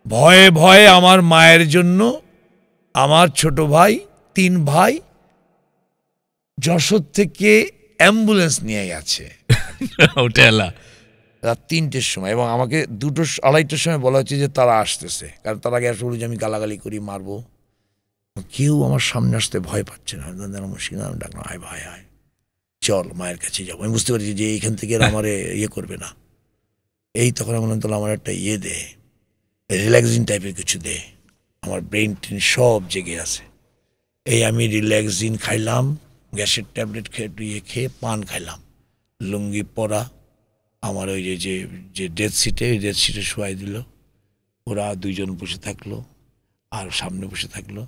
ভয়ে ভয়ে আমার মায়ের জন্য আমার ছোট ভাই ৩ ভাই যশোর থেকে অ্যাম্বুলেন্স নিয়ে গেছে হোটেলা রাত ৩টের সময়, এবং আমাকে 2-2:30টার সময় বলা হচ্ছে যে তারা আসতেছে, কারণ তার আগে আসলে যে আমি গালাগালি করি, মারবো। কেউ আমার সামনে আসতে ভয় পাচ্ছে না। আমি ডাকলাম, আয় ভাই আয়, চল মায়ের কাছে যাবো। আমি বুঝতে পারছি যে এইখান থেকে আমার ইয়ে করবে না। এই তখন আমি বললাম, তাহলে আমার একটা ইয়ে দে, রিল্যাক্সিং টাইপের কিছু দে, আমার ব্রেন টেন সব জেগে আছে। এই আমি রিল্যাক্সিং খাইলাম, গ্যাসের ট্যাবলেট খেয়ে পান খাইলাম, লুঙ্গি পরা, আমার ওই যে ডেথ সিটে, ওই ডেথ সিটে শোয়াই দিল। ওরা 2 জন বসে থাকলো আর সামনে বসে থাকলো।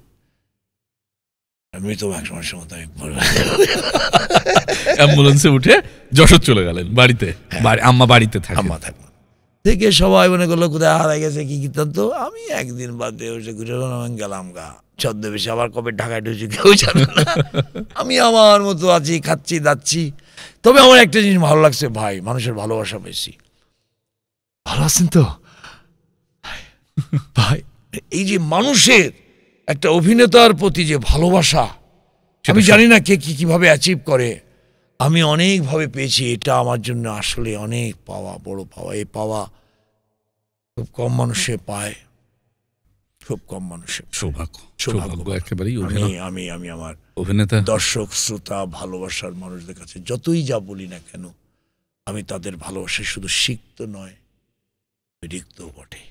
মৃত মানুষের মতো আমি অ্যাম্বুলেন্সে উঠে যশোর চলে গেলেন বাড়িতে। আম্মা বাড়িতে থাকে, আম্মা থাকলো থেকে সবাই মনে করলো কোথায় হারাই গেছে কি তো আমি একদিন বাদে বসে ঘুরে গেলাম গা ছদ্মবেশে। আবার কবে ঢাকায় ঢুকছি কেউ জানে না। আমি আমার মতো আছি, খাচ্ছি দাচ্ছি। তবে আমার একটা জিনিস ভালো লাগছে ভাই, মানুষের ভালোবাসা পেয়েছি। ভালো আছেন তো ভাই? এই যে মানুষের একটা অভিনেতার প্রতি যে ভালোবাসা, আমি জানি না কে কিভাবে অ্যাচিভ করে, আমি অনেকভাবে পেয়েছি। এটা আমার জন্য আসলে অনেক পাওয়া, বড় পাওয়া। এই পাওয়া খুব কম মানুষে পায়, খুব কম মানুষের। সৌভাগ্য একেবারেই। আমি আমার অভিনেতা, দর্শক, শ্রোতা, ভালোবাসার মানুষদের কাছে যতই যা বলি না কেন, আমি তাদের ভালোবাসা শুধু সিক্ত নয়, রিক্তও বটে।